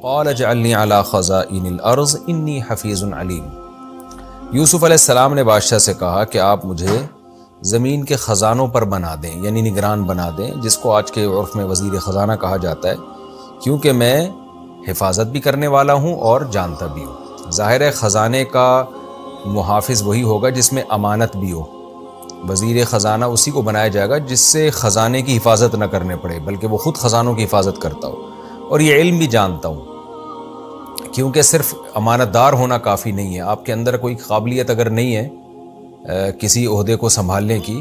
قال اجعلنی علی خزائن الارض انی حفیظ علیم۔ یوسف علیہ السلام نے بادشاہ سے کہا کہ آپ مجھے زمین کے خزانوں پر بنا دیں، یعنی نگران بنا دیں، جس کو آج کے عرف میں وزیر خزانہ کہا جاتا ہے، کیونکہ میں حفاظت بھی کرنے والا ہوں اور جانتا بھی ہوں۔ ظاہر ہے خزانے کا محافظ وہی ہوگا جس میں امانت بھی ہو۔ وزیر خزانہ اسی کو بنایا جائے گا جس سے خزانے کی حفاظت نہ کرنے پڑے، بلکہ وہ خود خزانوں کی حفاظت کرتا ہو اور یہ علم بھی جانتا ہوں، کیونکہ صرف امانت دار ہونا کافی نہیں ہے۔ آپ کے اندر کوئی قابلیت اگر نہیں ہے کسی عہدے کو سنبھالنے کی،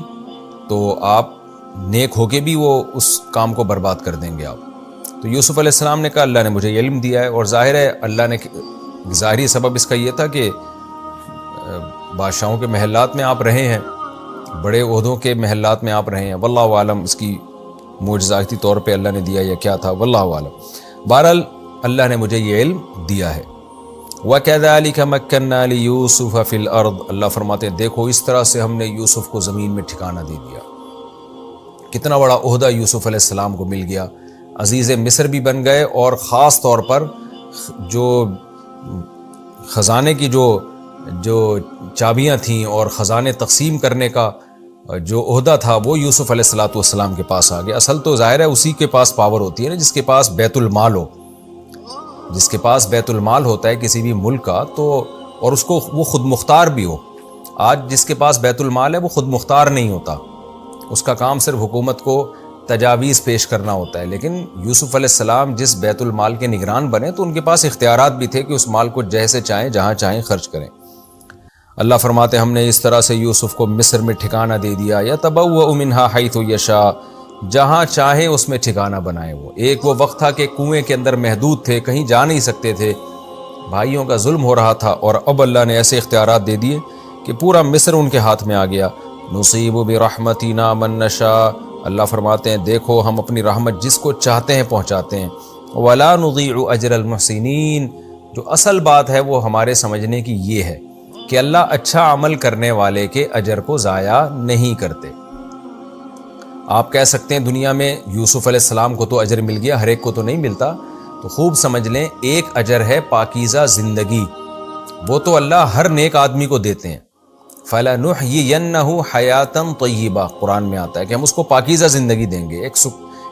تو آپ نیک ہو کے بھی وہ اس کام کو برباد کر دیں گے آپ۔ تو یوسف علیہ السلام نے کہا اللہ نے مجھے علم دیا ہے، اور ظاہر ہے اللہ نے ظاہری سبب اس کا یہ تھا کہ بادشاہوں کے محلات میں آپ رہے ہیں، بڑے عہدوں کے محلات میں آپ رہے ہیں، واللہ عالم اس کی معجزاتی طور پہ اللہ نے دیا یا کیا تھا، واللہ عالم۔ بہرحال اللہ نے مجھے یہ علم دیا ہے۔ وَكَذَلِكَ مَكَّنَّا لِيُوسُفَ فِي الْأَرْضِ، اللہ فرماتے ہیں دیکھو اس طرح سے ہم نے یوسف کو زمین میں ٹھکانہ دے دیا۔ کتنا بڑا عہدہ یوسف علیہ السلام کو مل گیا، عزیز مصر بھی بن گئے، اور خاص طور پر جو خزانے کی جو چابیاں تھیں اور خزانے تقسیم کرنے کا جو عہدہ تھا وہ یوسف علیہ السلام کے پاس آ گیا۔ اصل تو ظاہر ہے اسی کے پاس پاور ہوتی ہے نا، جس کے پاس بیت المال ہو، جس کے پاس بیت المال ہوتا ہے کسی بھی ملک کا، تو اور اس کو وہ خود مختار بھی ہو۔ آج جس کے پاس بیت المال ہے وہ خود مختار نہیں ہوتا، اس کا کام صرف حکومت کو تجاویز پیش کرنا ہوتا ہے۔ لیکن یوسف علیہ السلام جس بیت المال کے نگران بنے تو ان کے پاس اختیارات بھی تھے کہ اس مال کو جیسے چاہیں جہاں چاہیں خرچ کریں۔ اللہ فرماتے ہم نے اس طرح سے یوسف کو مصر میں ٹھکانہ دے دیا، یتبوأ منہا حیث یشاء، جہاں چاہے اس میں ٹھکانہ بنائے۔ وہ ایک وہ وقت تھا کہ کنویں کے اندر محدود تھے، کہیں جا نہیں سکتے تھے، بھائیوں کا ظلم ہو رہا تھا، اور اب اللہ نے ایسے اختیارات دے دیے کہ پورا مصر ان کے ہاتھ میں آ گیا۔ نصیب برحمتنا من نشاء، اللہ فرماتے ہیں دیکھو ہم اپنی رحمت جس کو چاہتے ہیں پہنچاتے ہیں۔ ولا نضيع اجر المحسنین، جو اصل بات ہے وہ ہمارے سمجھنے کی یہ ہے کہ اللہ اچھا عمل کرنے والے کے اجر کو ضائع نہیں کرتے۔ آپ کہہ سکتے ہیں دنیا میں یوسف علیہ السلام کو تو اجر مل گیا، ہر ایک کو تو نہیں ملتا، تو خوب سمجھ لیں ایک اجر ہے پاکیزہ زندگی، وہ تو اللہ ہر نیک آدمی کو دیتے ہیں۔ فَلَنُحْيِيَنَّهُ حَيَاةً طَيِّبَةً، قرآن میں آتا ہے کہ ہم اس کو پاکیزہ زندگی دیں گے،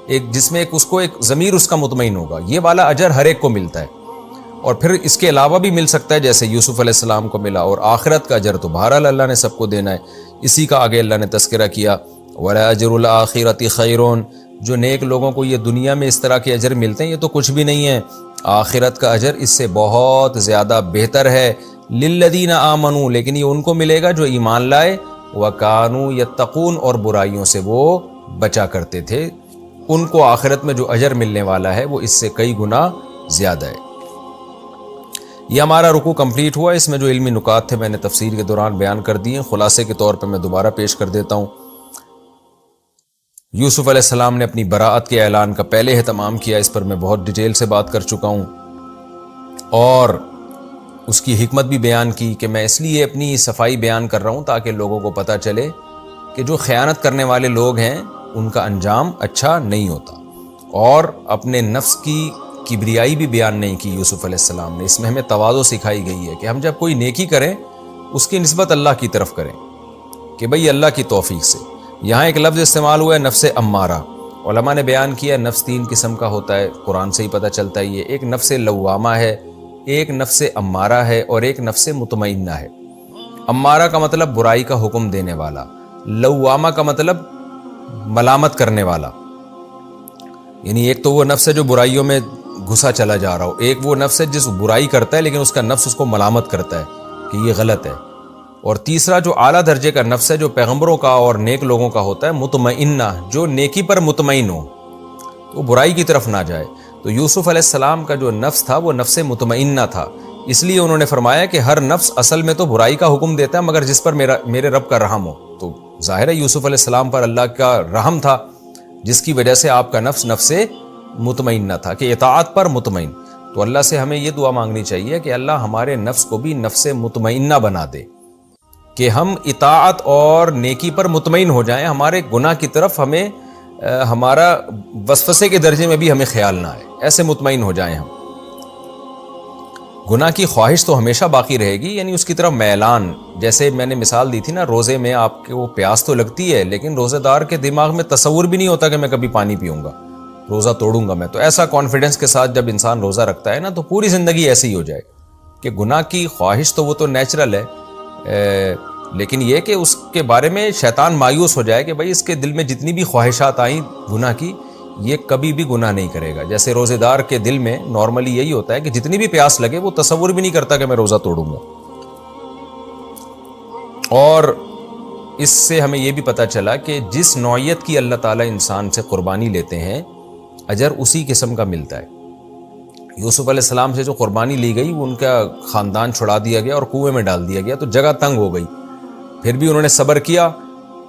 ایک جس میں اس کو ایک ضمیر اس کا مطمئن ہوگا، یہ والا اجر ہر ایک کو ملتا ہے، اور پھر اس کے علاوہ بھی مل سکتا ہے جیسے یوسف علیہ السلام کو ملا، اور آخرت کا اجر تو بہرحال اللہ نے سب کو دینا ہے، اسی کا آگے اللہ نے تذکرہ کیا۔ وَلَأَجْرُ الْآخِرَةِ خَيْرٌ، جو نیک لوگوں کو یہ دنیا میں اس طرح کے اجر ملتے ہیں یہ تو کچھ بھی نہیں ہے، آخرت کا اجر اس سے بہت زیادہ بہتر ہے۔ لِلَّذِينَ آمَنُوا، لیکن یہ ان کو ملے گا جو ایمان لائے، وَكَانُوا يَتَّقُونَ، اور برائیوں سے وہ بچا کرتے تھے، ان کو آخرت میں جو اجر ملنے والا ہے وہ اس سے کئی گنا زیادہ ہے۔ یہ ہمارا رکوع کمپلیٹ ہوا، اس میں جو علمی نکات تھے میں نے تفسیر کے دوران بیان کر دیے، خلاصے کے طور پہ میں دوبارہ پیش کر دیتا ہوں۔ یوسف علیہ السلام نے اپنی براءت کے اعلان کا پہلے اہتمام کیا، اس پر میں بہت ڈیٹیل سے بات کر چکا ہوں، اور اس کی حکمت بھی بیان کی کہ میں اس لیے اپنی صفائی بیان کر رہا ہوں تاکہ لوگوں کو پتہ چلے کہ جو خیانت کرنے والے لوگ ہیں ان کا انجام اچھا نہیں ہوتا، اور اپنے نفس کی کبریائی بھی بیان نہیں کی یوسف علیہ السلام نے۔ اس میں ہمیں تواضع سکھائی گئی ہے کہ ہم جب کوئی نیکی کریں اس کی نسبت اللہ کی طرف کریں کہ بھئی اللہ کی توفیق سے۔ یہاں ایک لفظ استعمال ہوا ہے نفس امارہ، علماء نے بیان کیا نفس تین قسم کا ہوتا ہے، قرآن سے ہی پتہ چلتا ہے یہ، ایک نفس لوامہ ہے، ایک نفس امارہ ہے، اور ایک نفس مطمئنہ ہے۔ امارہ کا مطلب برائی کا حکم دینے والا، لوامہ کا مطلب ملامت کرنے والا، یعنی ایک تو وہ نفس ہے جو برائیوں میں گھسا چلا جا رہا ہو، ایک وہ نفس ہے جس برائی کرتا ہے لیکن اس کا نفس اس کو ملامت کرتا ہے کہ یہ غلط ہے، اور تیسرا جو اعلیٰ درجے کا نفس ہے جو پیغمبروں کا اور نیک لوگوں کا ہوتا ہے مطمئنہ، جو نیکی پر مطمئن ہو، وہ برائی کی طرف نہ جائے۔ تو یوسف علیہ السلام کا جو نفس تھا وہ نفس مطمئنہ تھا، اس لیے انہوں نے فرمایا کہ ہر نفس اصل میں تو برائی کا حکم دیتا ہے مگر جس پر میرے رب کا رحم ہو۔ تو ظاہر ہے یوسف علیہ السلام پر اللہ کا رحم تھا، جس کی وجہ سے آپ کا نفس نفس مطمئنہ تھا کہ اطاعت پر مطمئن۔ تو اللہ سے ہمیں یہ دعا مانگنی چاہیے کہ اللہ ہمارے نفس کو بھی نفس مطمئنہ بنا دے، کہ ہم اطاعت اور نیکی پر مطمئن ہو جائیں، ہمارے گناہ کی طرف ہمیں ہمارا وسوسے کے درجے میں بھی ہمیں خیال نہ آئے، ایسے مطمئن ہو جائیں ہم۔ گناہ کی خواہش تو ہمیشہ باقی رہے گی، یعنی اس کی طرف میلان. جیسے میں نے مثال دی تھی نا، روزے میں آپ کو پیاس تو لگتی ہے لیکن روزے دار کے دماغ میں تصور بھی نہیں ہوتا کہ میں کبھی پانی پیوں گا، روزہ توڑوں گا میں. تو ایسا کانفیڈنس کے ساتھ جب انسان روزہ رکھتا ہے نا تو پوری زندگی ایسے ہی ہو جائے کہ گناہ کی خواہش تو وہ تو نیچرل ہے، لیکن یہ کہ اس کے بارے میں شیطان مایوس ہو جائے کہ بھائی اس کے دل میں جتنی بھی خواہشات آئیں گناہ کی، یہ کبھی بھی گناہ نہیں کرے گا. جیسے روزے دار کے دل میں نارملی یہی ہوتا ہے کہ جتنی بھی پیاس لگے وہ تصور بھی نہیں کرتا کہ میں روزہ توڑوں گا. اور اس سے ہمیں یہ بھی پتہ چلا کہ جس نوعیت کی اللہ تعالیٰ انسان سے قربانی لیتے ہیں اجر اسی قسم کا ملتا ہے. یوسف علیہ السلام سے جو قربانی لی گئی وہ ان کا خاندان چھڑا دیا گیا اور کنویں میں ڈال دیا گیا، تو جگہ تنگ ہو گئی. پھر بھی انہوں نے صبر کیا،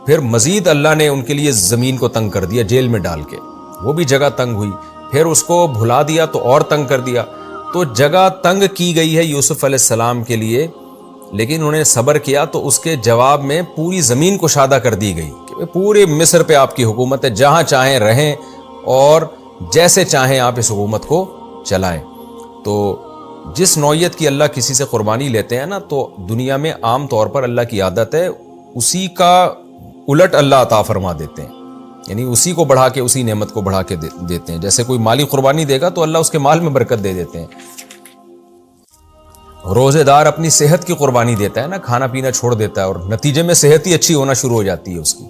پھر مزید اللہ نے ان کے لیے زمین کو تنگ کر دیا جیل میں ڈال کے، وہ بھی جگہ تنگ ہوئی. پھر اس کو بھلا دیا تو اور تنگ کر دیا. تو جگہ تنگ کی گئی ہے یوسف علیہ السلام کے لیے، لیکن انہوں نے صبر کیا تو اس کے جواب میں پوری زمین کو شادہ کر دی گئی کہ پورے مصر پہ آپ کی حکومت ہے، جہاں چاہیں رہیں اور جیسے چاہیں آپ اس حکومت کو چلائیں. تو جس نوعیت کی اللہ کسی سے قربانی لیتے ہیں نا، تو دنیا میں عام طور پر اللہ کی عادت ہے اسی کا الٹ اللہ عطا فرما دیتے ہیں، یعنی اسی کو بڑھا کے، اسی نعمت کو بڑھا کے دیتے ہیں. جیسے کوئی مالی قربانی دے گا تو اللہ اس کے مال میں برکت دے دیتے ہیں. روزے دار اپنی صحت کی قربانی دیتا ہے نا، کھانا پینا چھوڑ دیتا ہے اور نتیجے میں صحت ہی اچھی ہونا شروع ہو جاتی ہے اس کی.